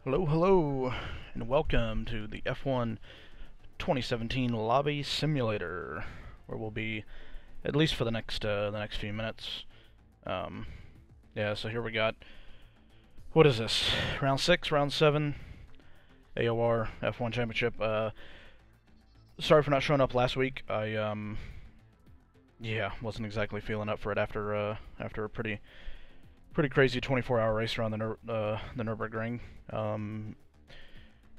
Hello, hello, and welcome to the F1 2017 Lobby Simulator, where we'll be, at least for the next few minutes. Yeah, so here we got, what is this, round 6, round 7, AOR F1 Championship. Sorry for not showing up last week. Yeah, wasn't exactly feeling up for it after a pretty crazy 24-hour race around the Nürburgring.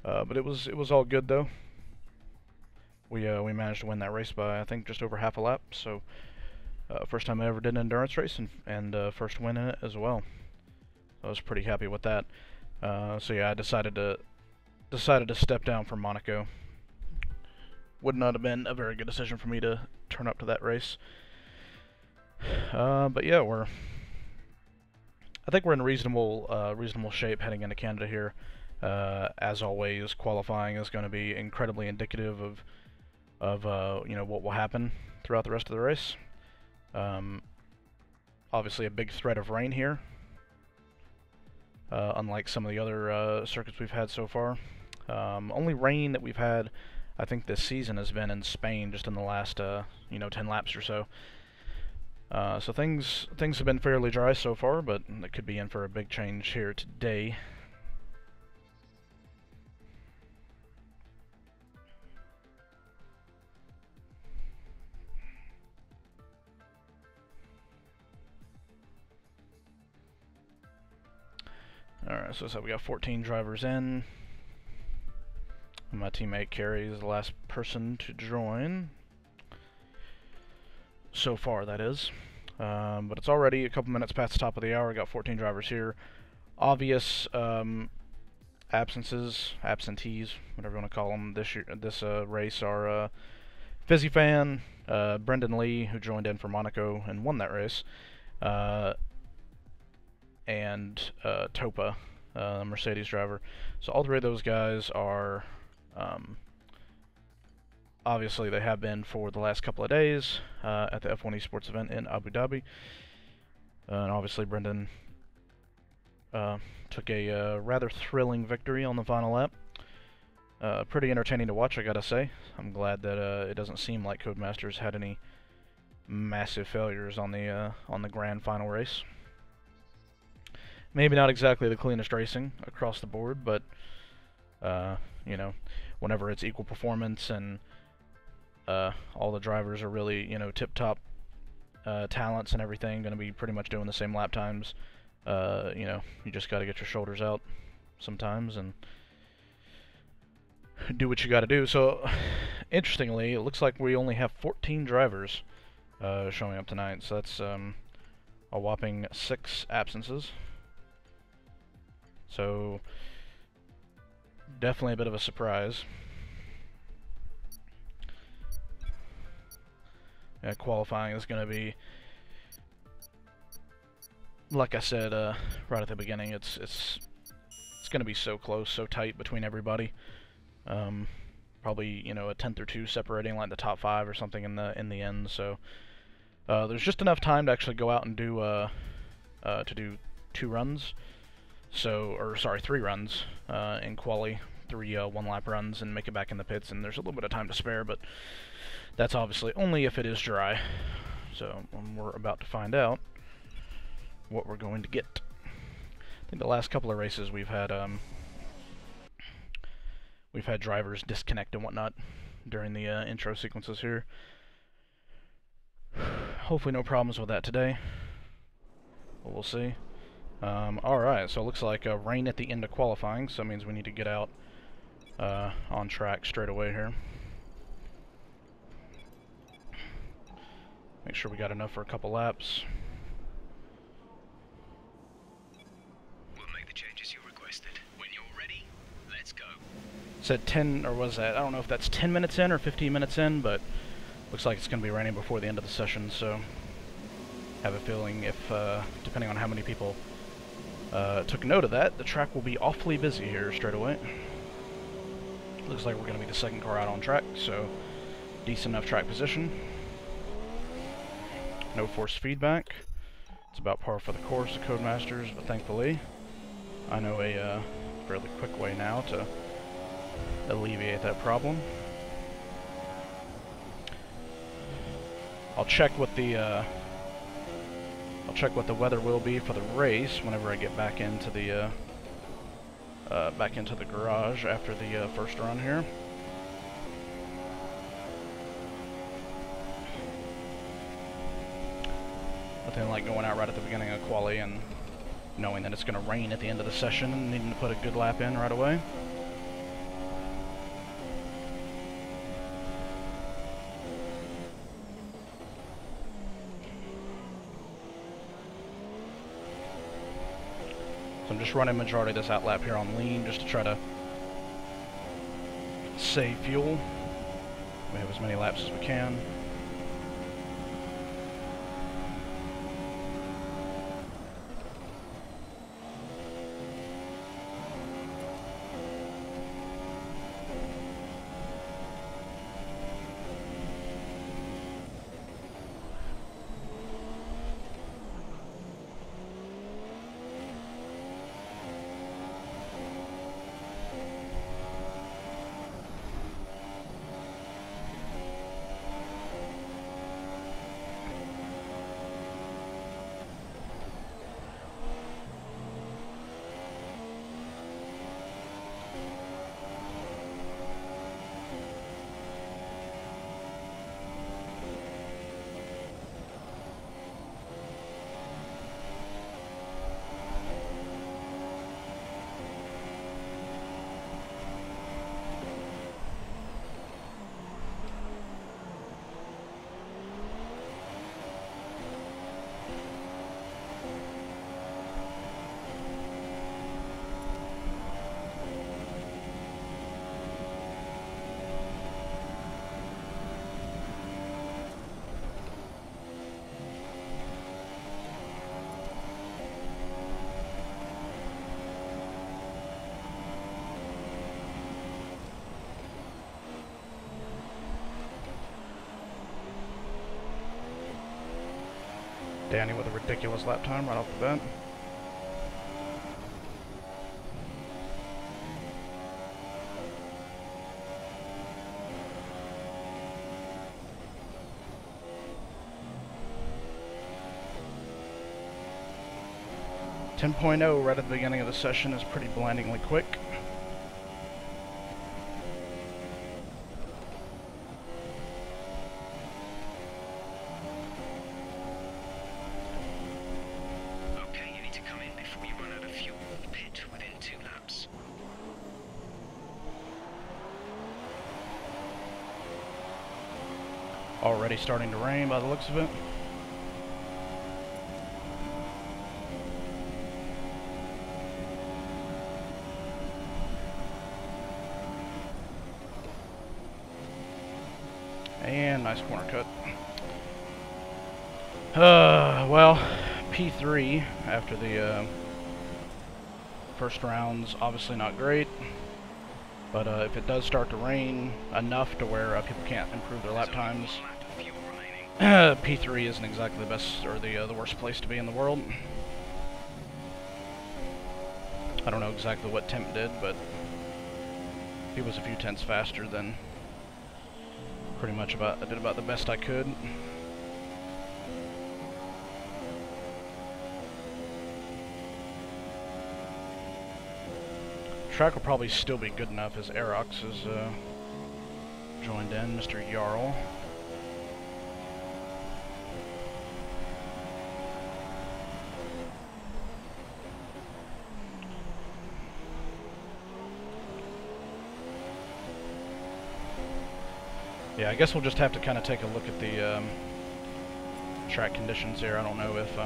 But it was all good though. We managed to win that race by I think just over half a lap. So first time I ever did an endurance race and first win in it as well. I was pretty happy with that. So yeah, I decided to step down from Monaco. Would not have been a very good decision for me to turn up to that race. But yeah, I think we're in reasonable shape heading into Canada here. As always, qualifying is going to be incredibly indicative of you know, what will happen throughout the rest of the race. Obviously, a big threat of rain here, unlike some of the other circuits we've had so far. Only rain that we've had, I think, this season has been in Spain, just in the last 10 laps or so. So things have been fairly dry so far, but it could be in for a big change here today. Alright, so we got 14 drivers in. My teammate Carrie is the last person to join. So far, that is. But it's already a couple minutes past the top of the hour. We got 14 drivers here. Obvious absentees, whatever you want to call them, this race are Fizzy Fan, Brendan Lee, who joined in for Monaco and won that race, and Topa, Mercedes driver. So all three of those guys are, obviously they have been for the last couple of days at the F1 Esports event in Abu Dhabi. And obviously Brendan took a rather thrilling victory on the final lap. Pretty entertaining to watch, I gotta say. I'm glad that it doesn't seem like Codemasters had any massive failures on the grand final race. Maybe not exactly the cleanest racing across the board, but you know, whenever it's equal performance and all the drivers are really, you know, tip-top talents and everything, going to be pretty much doing the same lap times. You know, you just got to get your shoulders out sometimes and do what you got to do. So, interestingly, it looks like we only have 14 drivers showing up tonight. So that's a whopping 6 absences. So, definitely a bit of a surprise. Qualifying is going to be, like I said right at the beginning, it's going to be so close, so tight between everybody. Probably, you know, a tenth or two separating like the top 5 or something in the end. So there's just enough time to actually go out and do 2 runs. So, or sorry, 3 runs in quali, 3 one-lap runs, and make it back in the pits. And there's a little bit of time to spare, but that's obviously only if it is dry. So we're about to find out what we're going to get. I think the last couple of races we've had drivers disconnect and whatnot during the intro sequences here. Hopefully no problems with that today, but we'll see. Alright, so it looks like rain at the end of qualifying, so that means we need to get out on track straight away here. Make sure we got enough for a couple laps. We'll make the changes you requested. When you're ready, let's go. Said 10, or was that, I don't know if that's 10 minutes in or 15 minutes in, but looks like it's going to be raining before the end of the session, so have a feeling if, depending on how many people took note of that, the track will be awfully busy here straight away. Looks like we're going to be the second car out on track, so decent enough track position. No force feedback. It's about par for the course of Codemasters, but thankfully I know a fairly quick way now to alleviate that problem. I'll check what the weather will be for the race whenever I get back into the garage after the first run here. Nothing like going out right at the beginning of quali and knowing that it's going to rain at the end of the session and needing to put a good lap in right away. So I'm just running majority of this out lap here on lean just to try to save fuel. We have as many laps as we can. Danny with a ridiculous lap time right off the bat. .10 right at the beginning of the session is pretty blindingly quick. Already starting to rain by the looks of it. And nice corner cut. Well, P3 after the first round's obviously not great. But if it does start to rain enough to where people can't improve their lap times, P3 isn't exactly the best or the worst place to be in the world. I don't know exactly what Temp did, but he was a few tenths faster than pretty much I did about the best I could. Track will probably still be good enough as Aerox is joined in, Mr. Jarl. Yeah, I guess we'll just have to kind of take a look at the track conditions here. I don't know if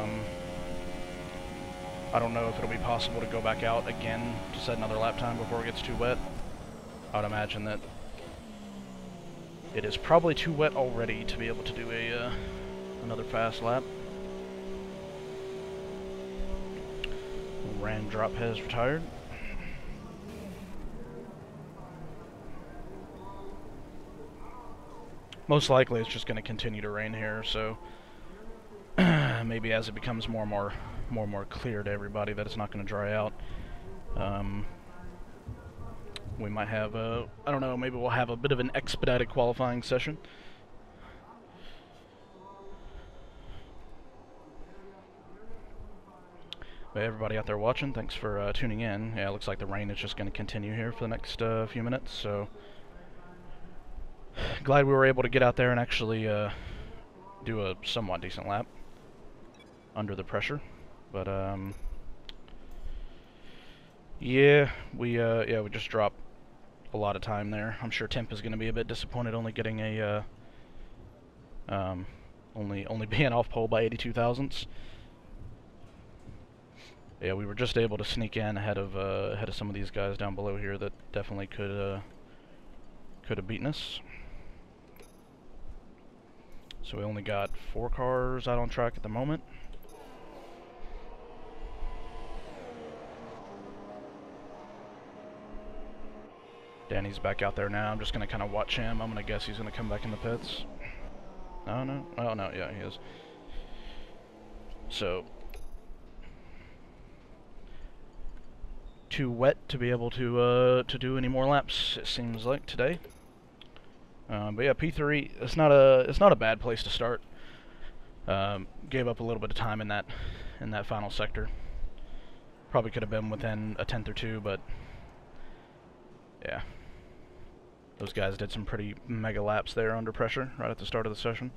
it'll be possible to go back out again to set another lap time before it gets too wet. I would imagine that it is probably too wet already to be able to do another fast lap. Ram drop has retired. Most likely it's just going to continue to rain here, so maybe as it becomes more and more clear to everybody that it's not going to dry out, we might have I don't know, maybe we'll have a bit of an expedited qualifying session. But everybody out there watching, thanks for tuning in. Yeah, it looks like the rain is just going to continue here for the next few minutes, so glad we were able to get out there and actually do a somewhat decent lap under the pressure. But yeah, we just dropped a lot of time there. I'm sure Temp is going to be a bit disappointed only getting a only being off pole by 82 thousandths. Yeah, we were just able to sneak in ahead of some of these guys down below here that definitely could have beaten us. So we only got 4 cars out on track at the moment. Danny's back out there now. I'm just gonna kind of watch him. I'm gonna guess he's gonna come back in the pits. Oh no! Oh no! Yeah, he is. So. Too wet to be able to do any more laps, it seems like today. But yeah, P3, it's not a bad place to start. Gave up a little bit of time in that final sector. Probably could have been within a tenth or two, but yeah, those guys did some pretty mega laps there under pressure right at the start of the session.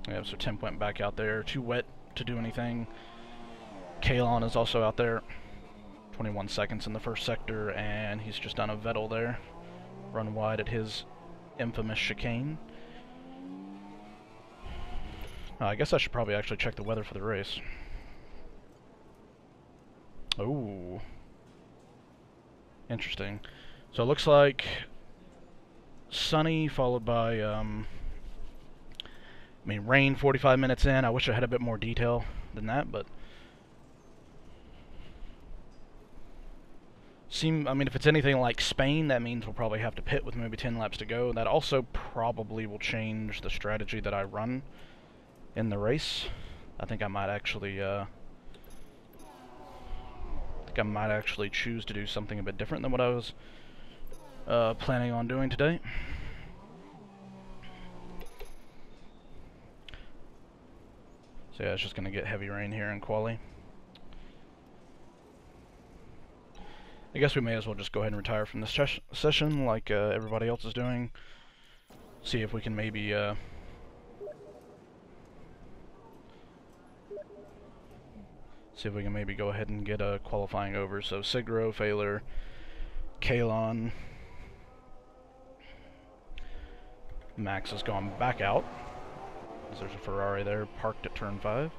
Yeah, so Temp went back out there, too wet to do anything. Kalon is also out there, 21 seconds in the first sector, and he's just done a Vettel there. Run wide at his infamous chicane. I guess I should probably actually check the weather for the race. Oh, interesting. So it looks like sunny followed by I mean, rain 45 minutes in. I wish I had a bit more detail than that, but I mean, if it's anything like Spain, that means we'll probably have to pit with maybe 10 laps to go. That also probably will change the strategy that I run in the race. I think I might actually choose to do something a bit different than what I was planning on doing today. So yeah, it's just going to get heavy rain here in quali. I guess we may as well just go ahead and retire from this session like everybody else is doing. See if we can maybe go ahead and get a qualifying over. So Sigro, Failer, Kalon, Max has gone back out. There's a Ferrari there parked at turn 5.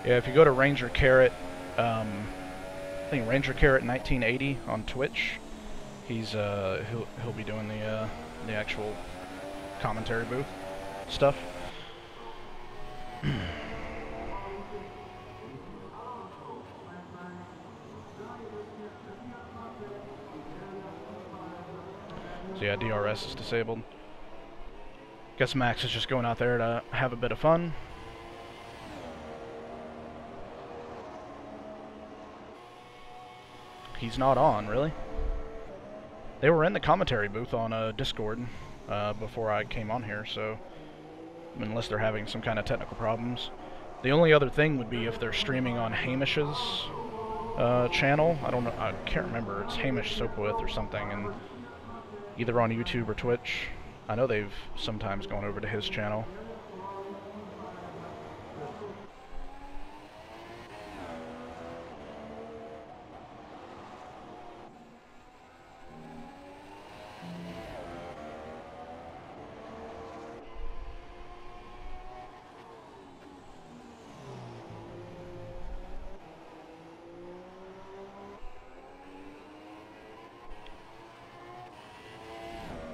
Yeah, if you go to Ranger Carrot, I think Ranger Carrot 1980 on Twitch, he'll be doing the actual commentary booth stuff. So yeah, DRS is disabled. Guess Max is just going out there to have a bit of fun. He's not on, really? They were in the commentary booth on Discord before I came on here, so unless they're having some kind of technical problems. The only other thing would be if they're streaming on Hamish's channel. I don't know, I can't remember. It's Hamish Sopwith or something, and either on YouTube or Twitch. I know they've sometimes gone over to his channel.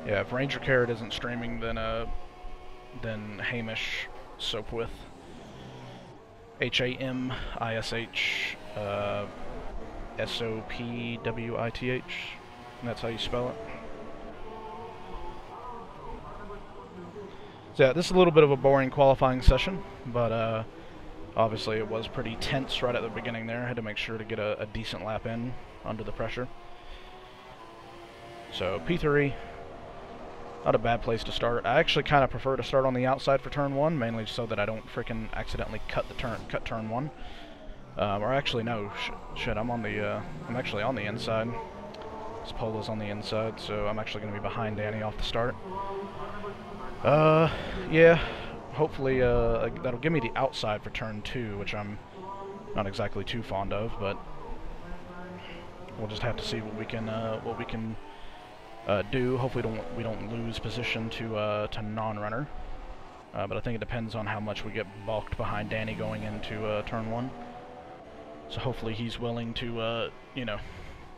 Yeah, if Ranger Carrot isn't streaming, then Hamish Sopwith, Hamish SOPWITH, and that's how you spell it. So yeah, this is a little bit of a boring qualifying session, but obviously it was pretty tense right at the beginning there. I had to make sure to get a decent lap in under the pressure. So P3, not a bad place to start. I actually kind of prefer to start on the outside for turn 1, mainly so that I don't freaking accidentally cut turn 1. Or actually no, shit, I'm actually on the inside. This pole is on the inside, so I'm actually going to be behind Danny off the start. Yeah, hopefully that'll give me the outside for turn 2, which I'm not exactly too fond of, but we'll just have to see what we can do. Hopefully we don't lose position to non-runner, but I think it depends on how much we get balked behind Danny going into turn 1. So hopefully he's willing to you know,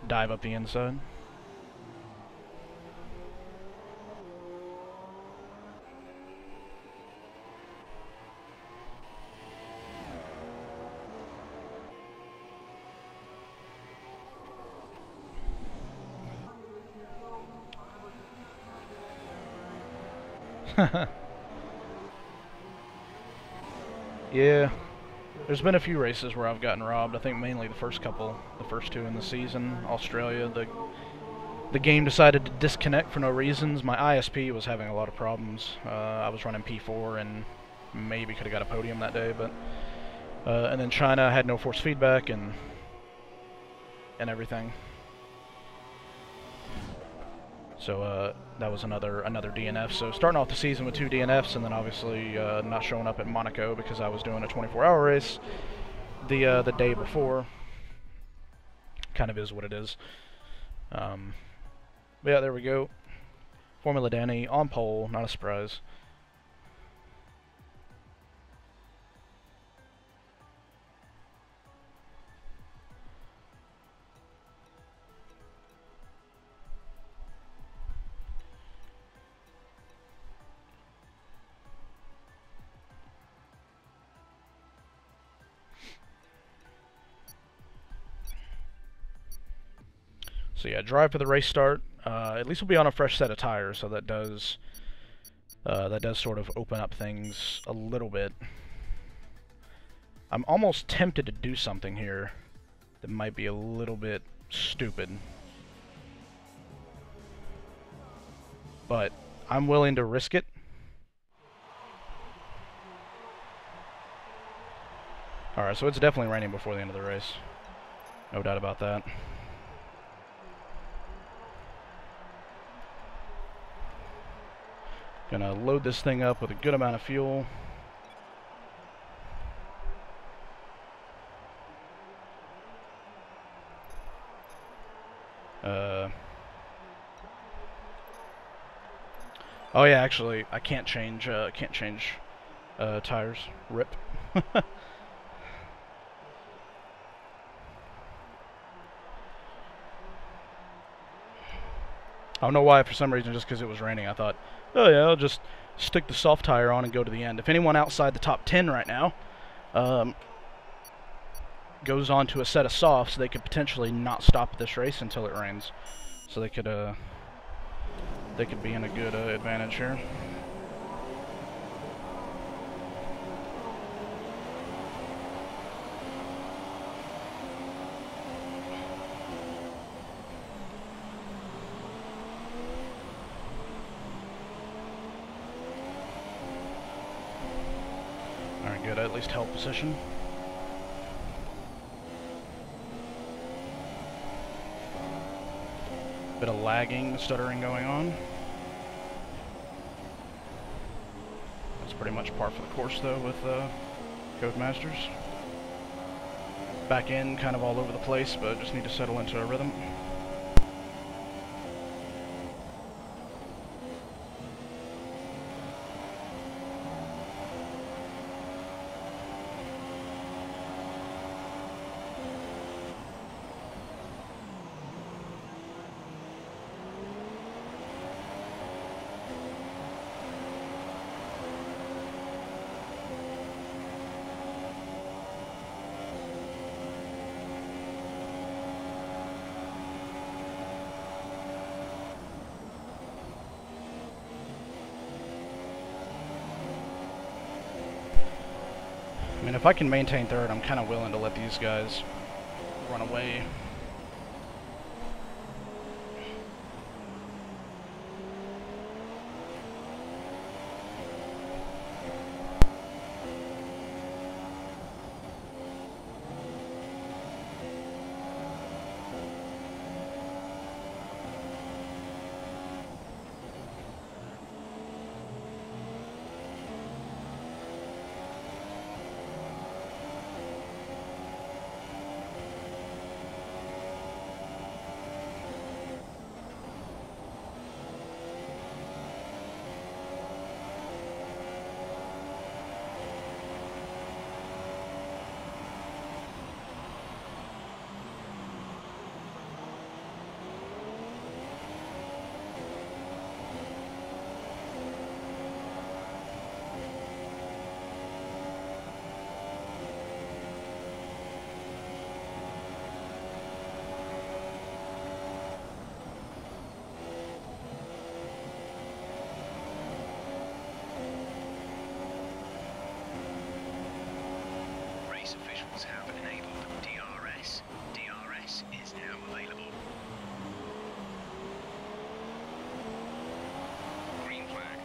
dive up the inside. Yeah, there's been a few races where I've gotten robbed. I think mainly the first two in the season. Australia, the game decided to disconnect for no reasons. My ISP was having a lot of problems. I was running P4 and maybe could have got a podium that day, but and then China had no force feedback and everything. So that was another DNF. So starting off the season with 2 DNFs, and then obviously not showing up at Monaco because I was doing a 24-hour race the day before. Kind of is what it is. But yeah, there we go. Formula Danny on pole, not a surprise. So yeah, drive for the race start. At least we'll be on a fresh set of tires, so that does sort of open up things a little bit. I'm almost tempted to do something here that might be a little bit stupid, but I'm willing to risk it. Alright, so it's definitely raining before the end of the race. No doubt about that. Gonna load this thing up with a good amount of fuel. Oh yeah, actually, I can't change tires. Rip. I don't know why, for some reason, just because it was raining, I thought, oh yeah, I'll just stick the soft tire on and go to the end. If anyone outside the top 10 right now goes on to a set of softs, they could potentially not stop this race until it rains. So they could be in a good advantage here. Alright, good. I at least held position. Bit of lagging, stuttering going on. That's pretty much par for the course, though, with Codemasters. Back in, kind of all over the place, but just need to settle into a rhythm. mean, if I can maintain third, I'm kind of willing to let these guys run away. Race officials have enabled DRS. DRS is now available. Green flag.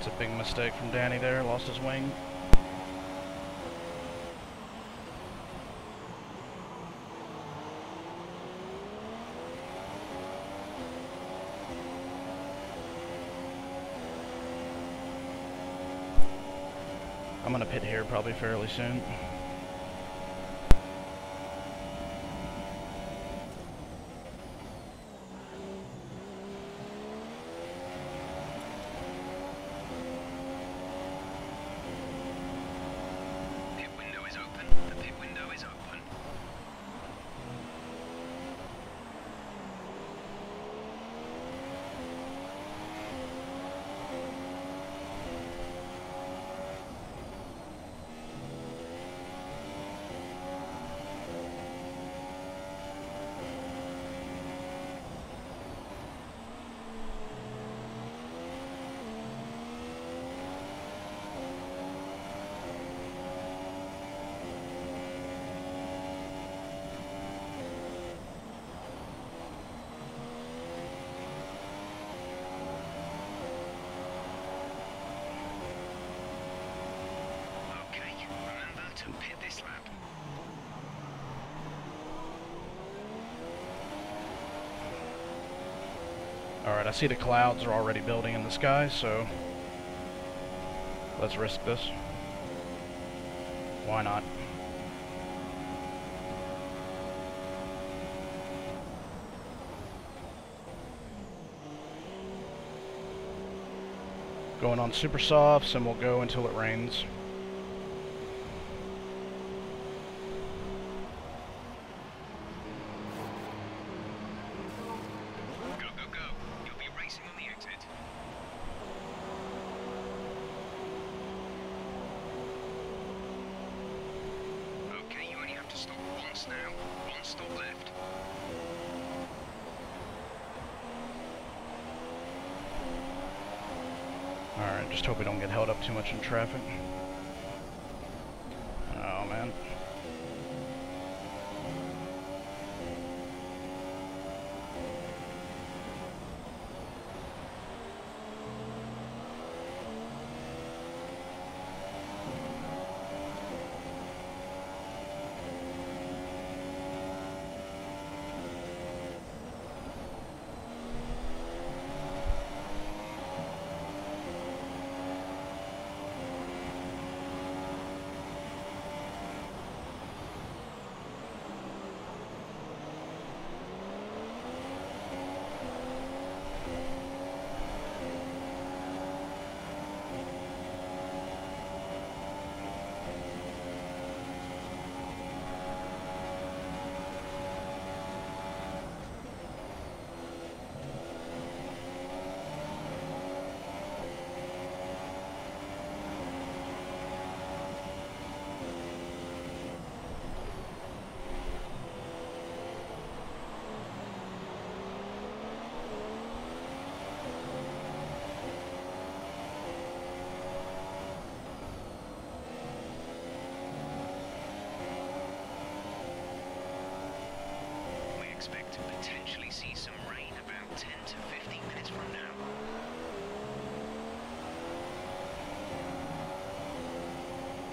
That's a big mistake from Danny there, lost his wing. I'm gonna pit here probably fairly soon. Pit window is open. The pit window is open. To pit this lap. Alright, I see the clouds are already building in the sky, so let's risk this. Why not? Going on super softs, and we'll go until it rains. Alright, just hope we don't get held up too much in traffic. Oh, man. Expect to potentially see some rain about 10 to 15 minutes from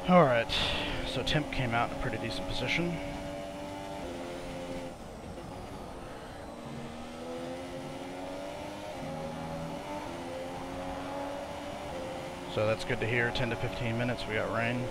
now. Alright, so temp came out in a pretty decent position. So that's good to hear, 10 to 15 minutes, we got rain.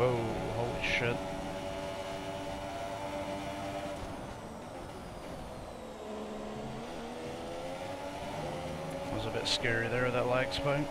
Whoa, holy shit. Was a bit scary there, that lag spike.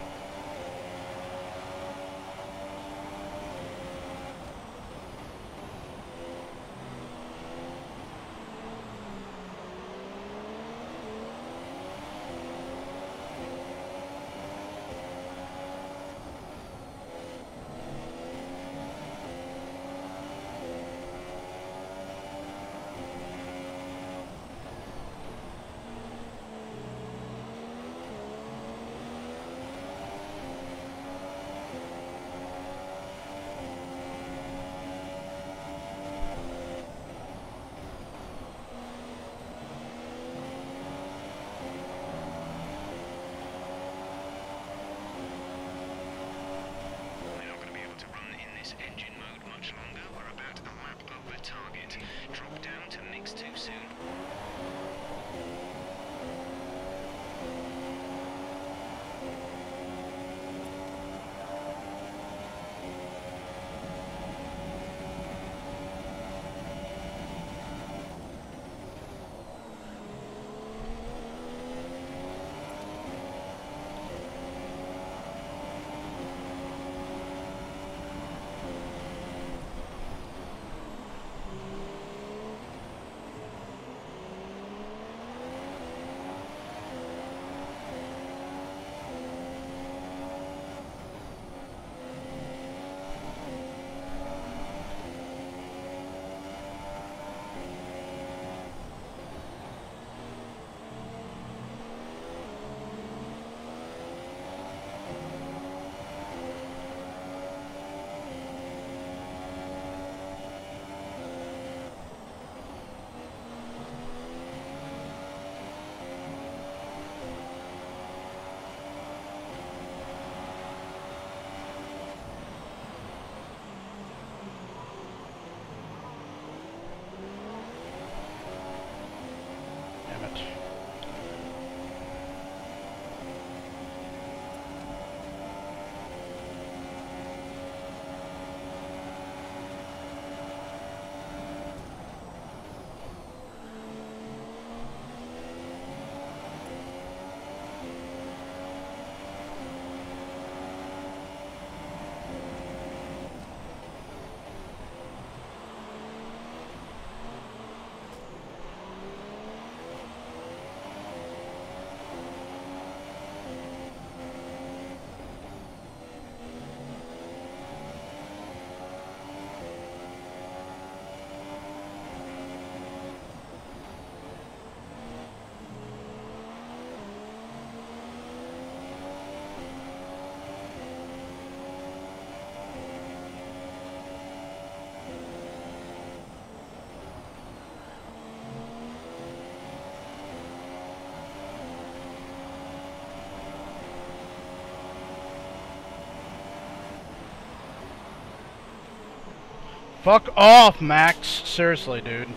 Fuck off, Max. Seriously, dude.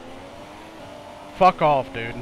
Fuck off, dude.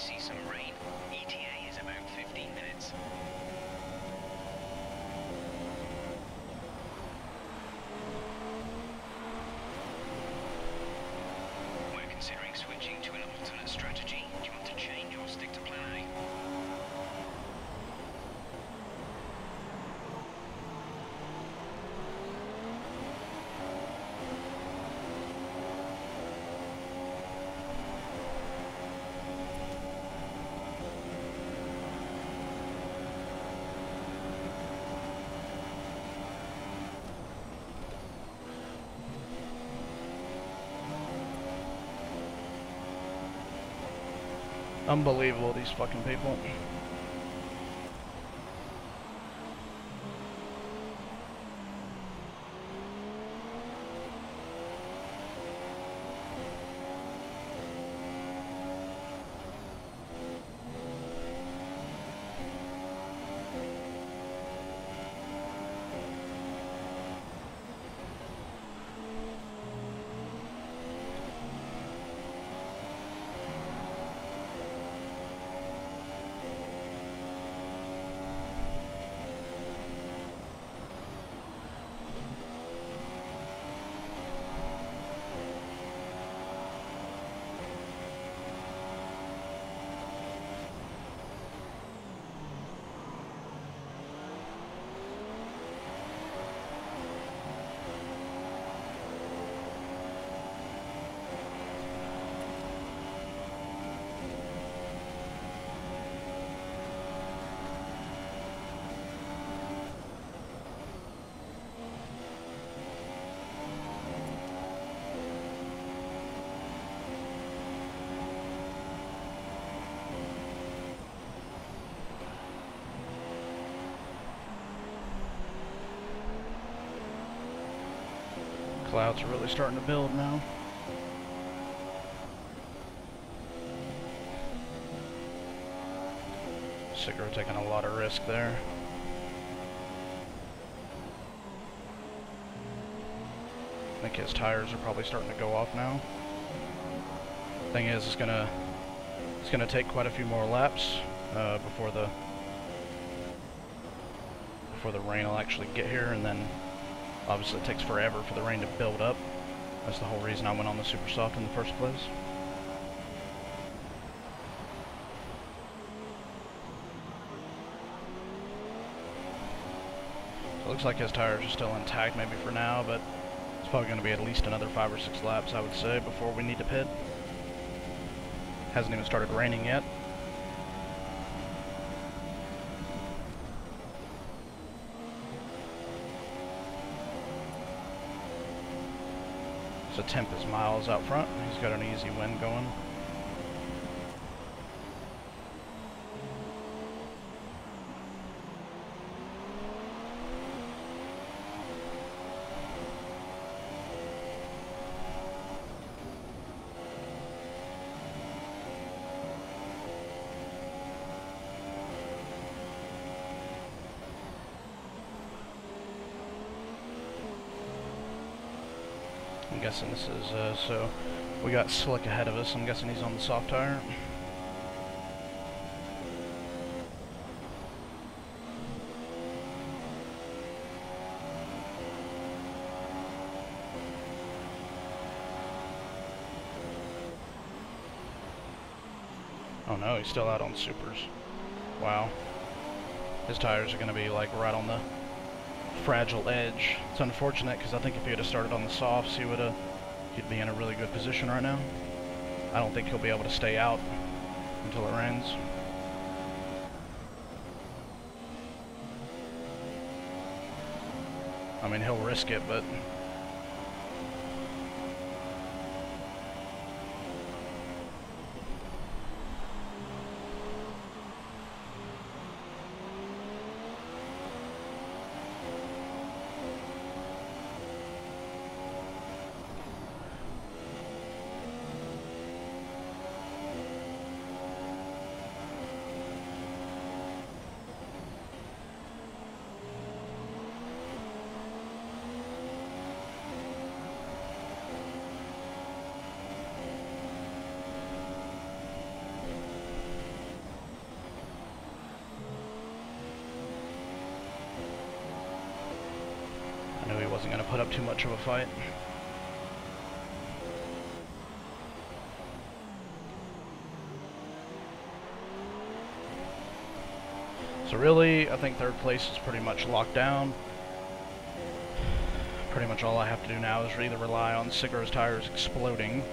see some rain. ETA is about 15 minutes. We're considering switching to an alternate strategy. Do you want to change or stick to plan A? Unbelievable, these fucking people. Clouds are really starting to build now. Sigro taking a lot of risk there. I think his tires are probably starting to go off now. Thing is, it's gonna take quite a few more laps before the rain will actually get here, and then obviously it takes forever for the rain to build up. That's the whole reason I went on the super soft in the first place. So it looks like his tires are still intact maybe for now, but it's probably going to be at least another 5 or 6 laps, I would say, before we need to pit. Hasn't even started raining yet. So temp is miles out front. He's got an easy win going. I'm guessing this is, so we got Slick ahead of us. I'm guessing he's on the soft tire. Oh no, he's still out on supers. Wow. His tires are going to be like right on the fragile edge. It's unfortunate because I think if he would have started on the softs, he'd be in a really good position right now. I don't think he'll be able to stay out until it rains. I mean, he'll risk it, but too much of a fight. So really, I think third place is pretty much locked down. Pretty much all I have to do now is either rely on Sigro's tires exploding,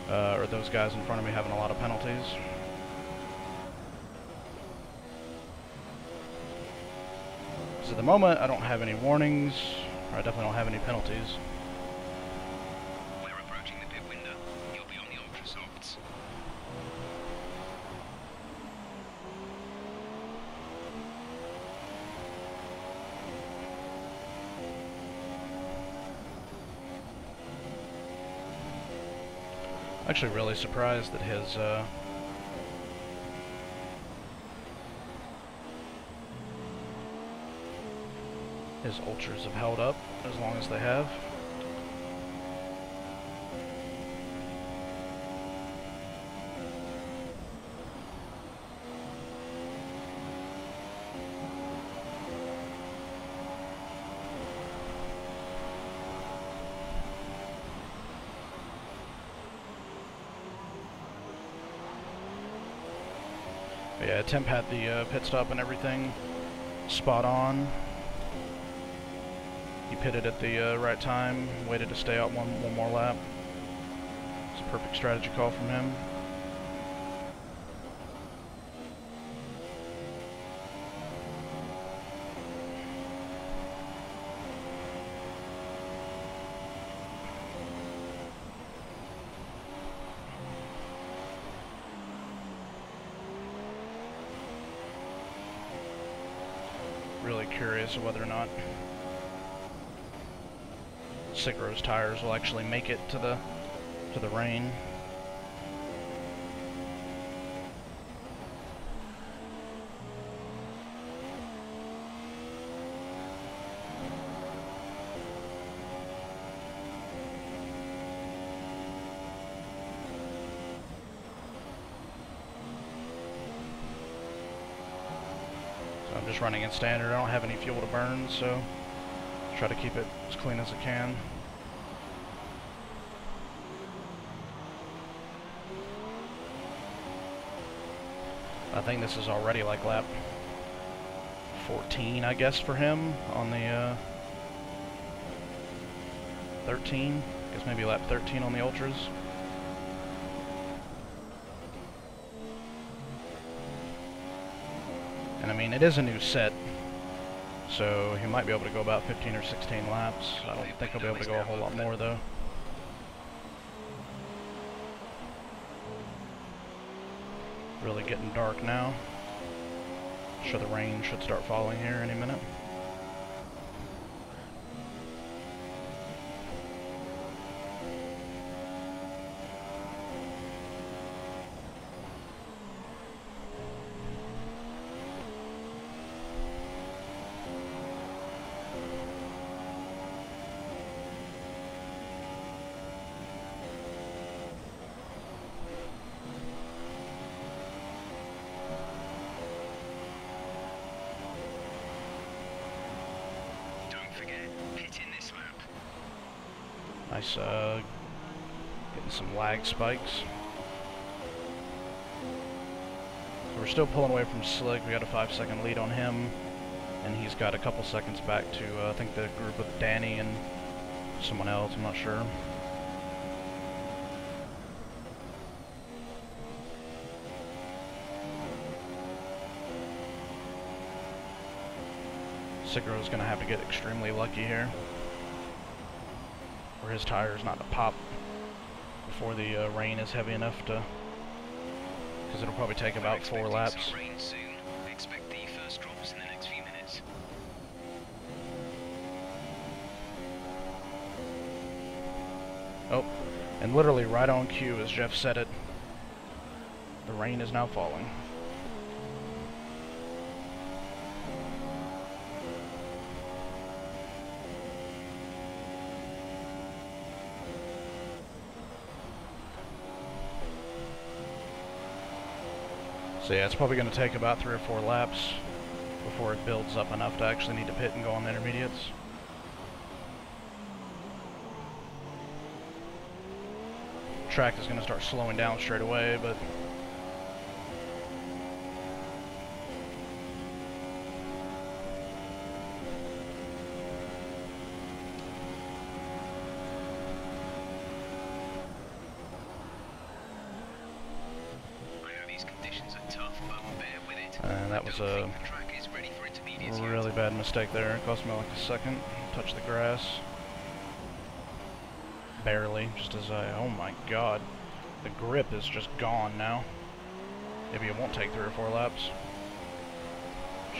or those guys in front of me having a lot of penalties. So at the moment, I don't have any warnings, or I definitely don't have any penalties. We're approaching the pit window. You'll be on the ultra softs. Actually really surprised that his ultras have held up as long as they have. But yeah, Temp had the pit stop and everything spot on. He pitted at the right time, waited to stay out one more lap. It's a perfect strategy call from him. Really curious whether or not Sigro's tires will actually make it to the rain. So I'm just running in standard. I don't have any fuel to burn, so try to keep it as clean as I can. I think this is already like lap 14, I guess, for him on the 13. I guess maybe lap 13 on the ultras. And I mean, it is a new set, so he might be able to go about 15 or 16 laps. I don't think he'll be able to go a whole lot more, though. Really getting dark now. Sure, the rain should start falling here any minute. Nice, getting some lag spikes. So we're still pulling away from Slick. We got a 5-second lead on him, and he's got a couple seconds back to, I think, the group with Danny and someone else, I'm not sure. Sigro's gonna have to get extremely lucky here, for his tires not to pop before the rain is heavy enough to, because it'll probably take about 4 laps. Rain soon. Expect the first drops in the next few minutes. Oh, and literally right on cue as Jeff said it, the rain is now falling. So yeah, it's probably going to take about 3 or 4 laps before it builds up enough to actually need to pit and go on the intermediates. track is going to start slowing down straight away, but and that was a really bad mistake there. It cost me like a second. Touch the grass. Barely, just as oh my god. The grip is just gone now. Maybe it won't take 3 or 4 laps.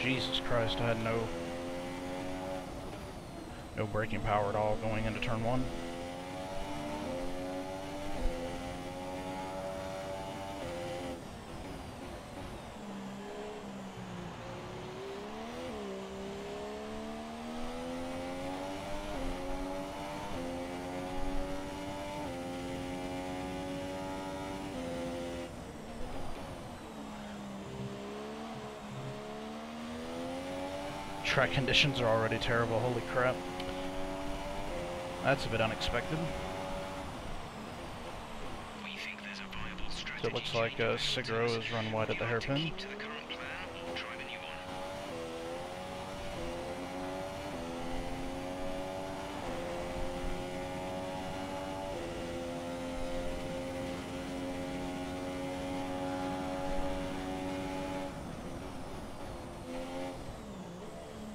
Jesus Christ, I had no braking power at all going into turn 1. Track conditions are already terrible, holy crap. That's a bit unexpected. So it looks like Sigro has run wide at the hairpin.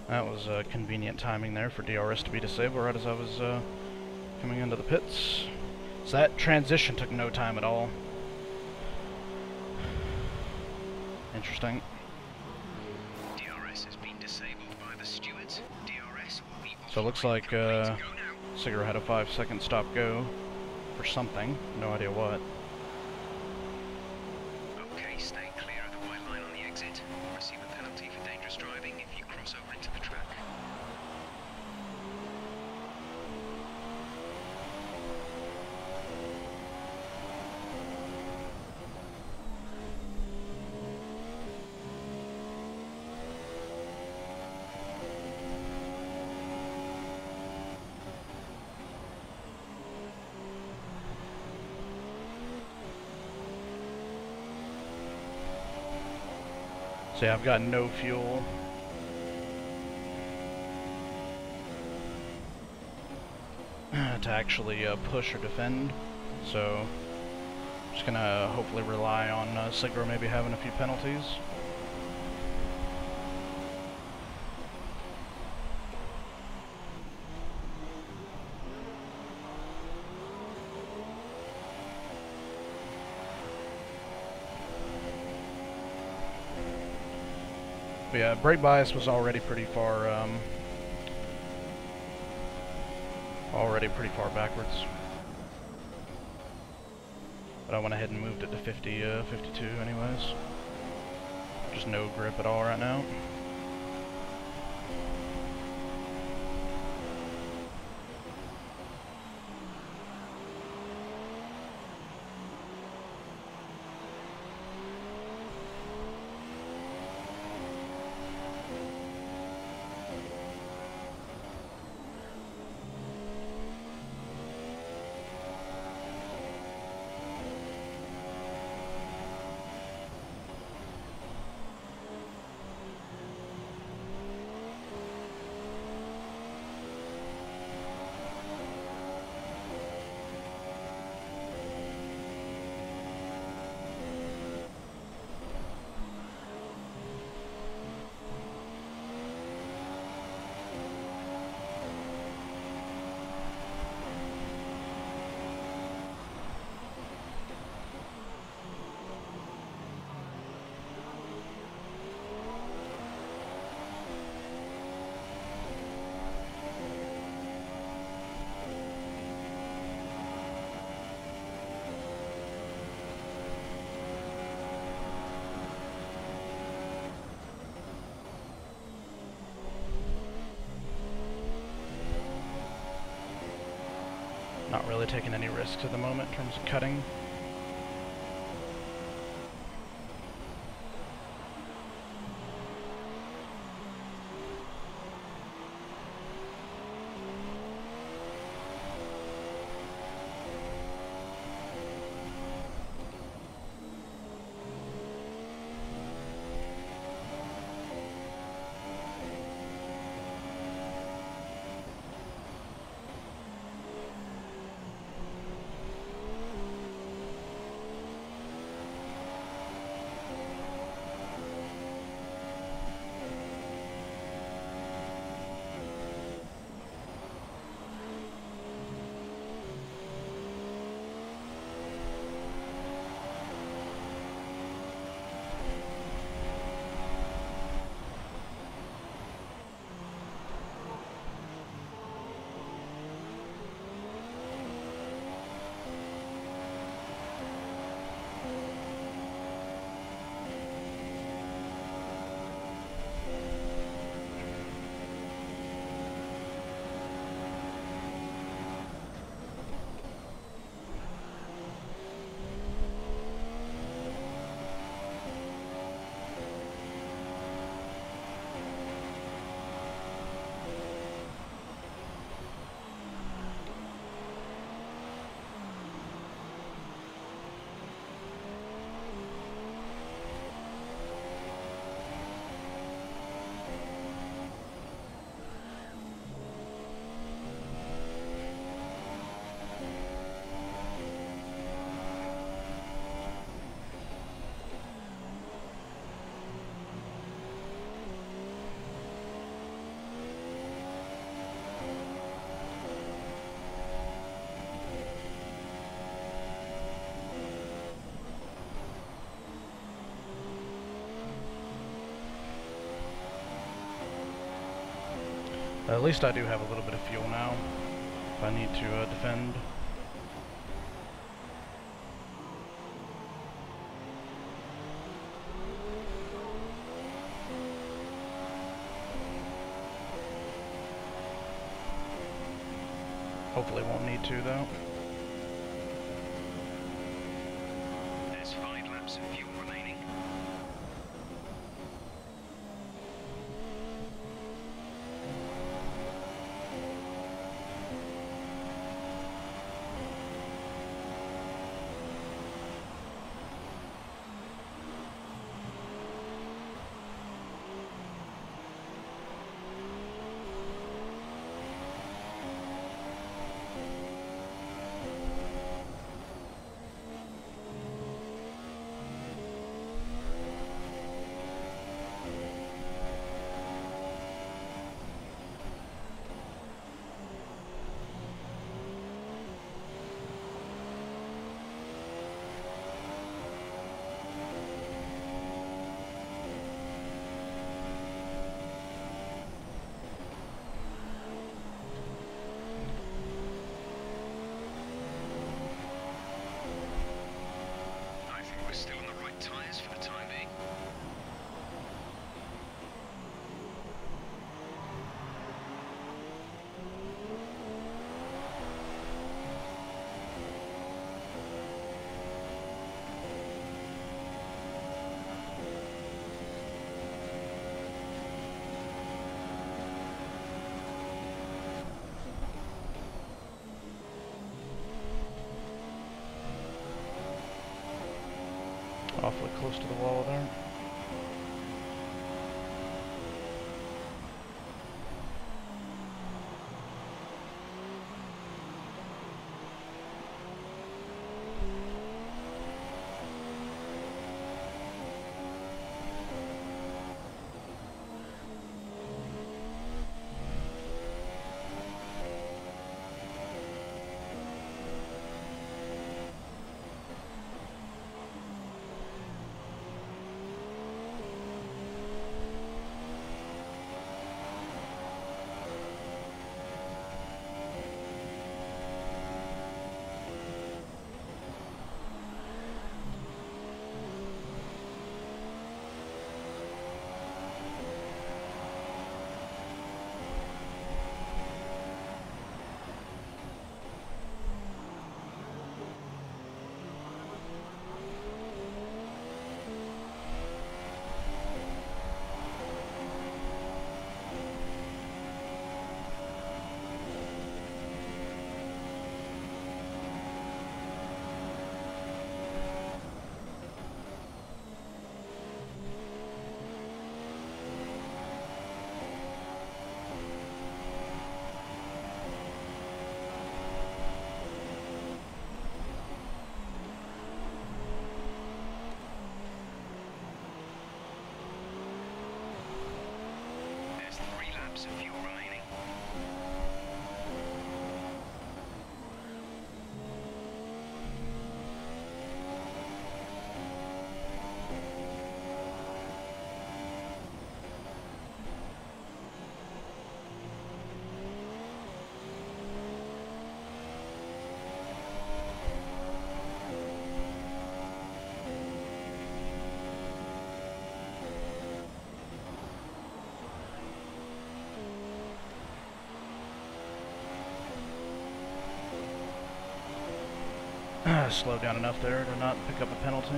That was convenient timing there for DRS to be disabled right as I was coming into the pits. So that transition took no time at all. Interesting. DRS has been disabled by the stewards. DRS will be So it looks like Sigro had a 5-second stop go for something. No idea what. Okay, stay clear of the white line on the exit. Receive a penalty for dangerous driving if you cross over into the track. So yeah, I've got no fuel. To actually push or defend, so I'm just gonna hopefully rely on Sigro maybe having a few penalties. But yeah, brake bias was already pretty far backwards. But I went ahead and moved it to 52 anyways. Just no grip at all right now. Not really taking any risks at the moment in terms of cutting. At least I do have a little bit of fuel now, if I need to defend. Hopefully won't need to, though. There's 5 laps of fuel remaining. We're still on the right tyres for the time being. Awfully close to the wall there. There's 3 laps of fuel remaining. Slowed down enough there to not pick up a penalty.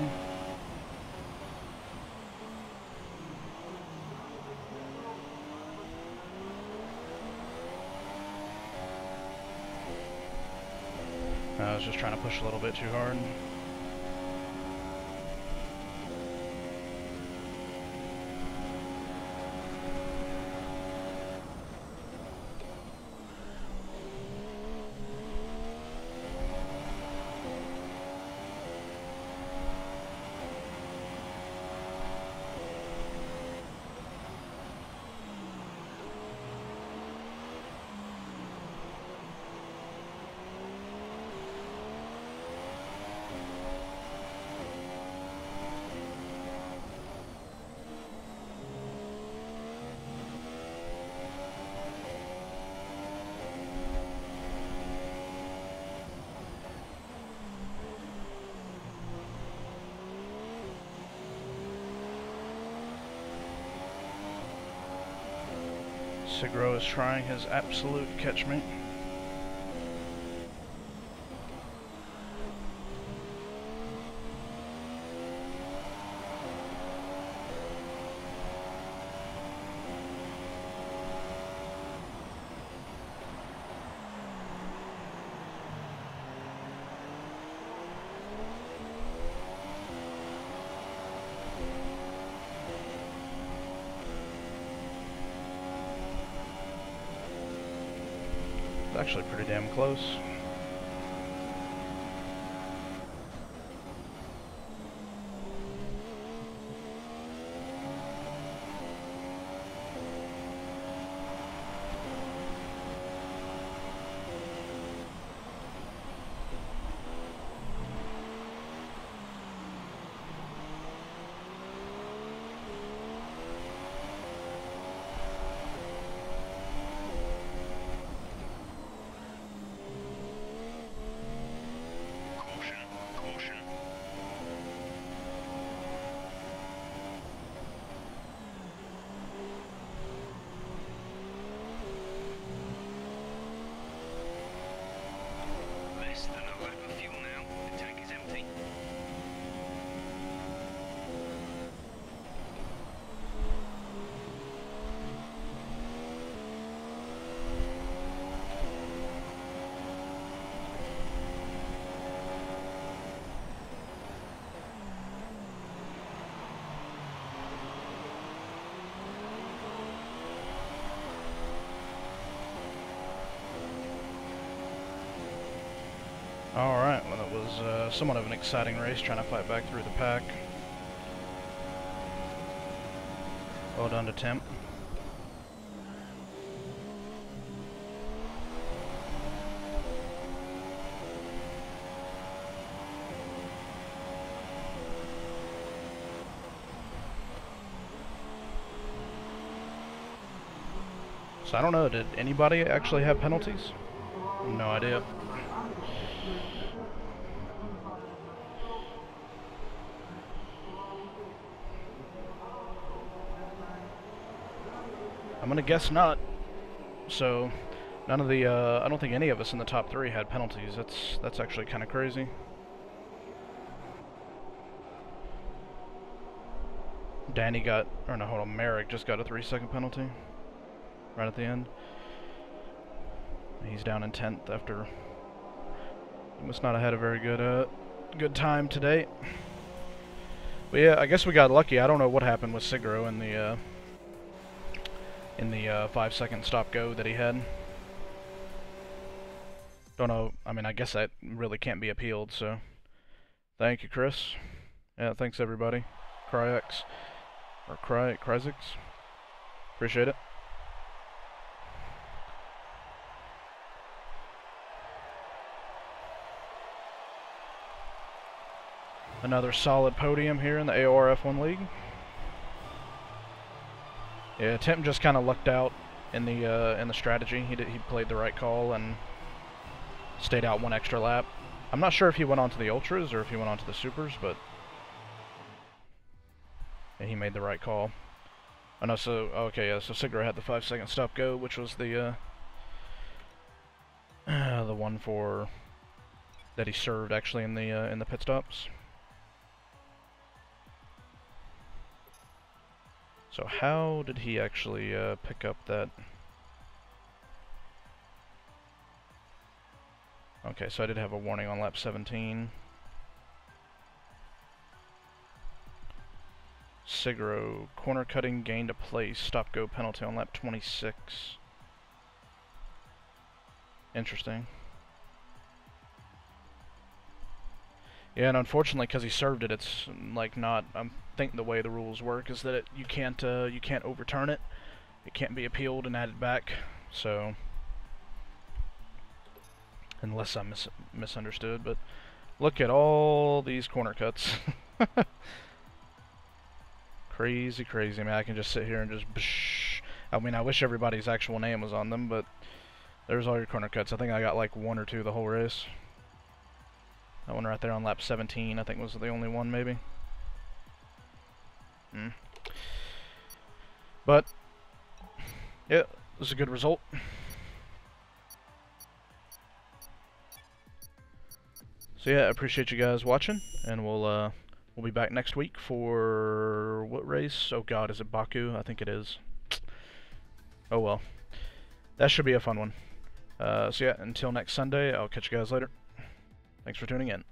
I was just trying to push a little bit too hard. Sigro is trying his absolute to catch me. Actually pretty damn close. Alright, well, it was somewhat of an exciting race, trying to fight back through the pack. Well done to Tim. So I don't know, did anybody actually have penalties? No idea. I'm gonna guess not. So, none of the, I don't think any of us in the top 3 had penalties. That's actually kind of crazy. Danny got, or no, hold on, Merrick just got a 3-second penalty. Right at the end. He's down in 10th after, he must not have had a very good time today. But yeah, I guess we got lucky. I don't know what happened with Sigro in the 5-second stop-go that he had. Don't know, I mean, I guess that really can't be appealed, so thank you, Chris. Yeah, thanks everybody. Cryex, or Cryzix. Appreciate it. Another solid podium here in the AOR F1 League. Yeah, Tim just kind of lucked out in the strategy. He played the right call and stayed out one extra lap. I'm not sure if he went on to the Ultras or if he went on to the Supers, but yeah, he made the right call. Oh no, so okay, yeah, so Sigro had the 5-second stop go, which was the one for that he served actually in the pit stops. So how did he actually pick up that? Okay, so I did have a warning on lap 17. Sigro, corner cutting, gained a place, stop-go penalty on lap 26. Interesting. Yeah, and unfortunately, because he served it, it's like not. I think the way the rules work is that you can't overturn it. It can't be appealed and added back. So, unless I misunderstood, but look at all these corner cuts. Crazy, crazy, man. I can just sit here and just. I mean, I wish everybody's actual name was on them, but there's all your corner cuts. I think I got like 1 or 2 the whole race. That one right there on lap 17, I think was the only one, maybe. But, yeah, This is a good result. So yeah, I appreciate you guys watching, and we'll be back next week for what race? Oh God, is it Baku? I think it is. Oh well, that should be a fun one. So yeah, until next Sunday, I'll catch you guys later. Thanks for tuning in.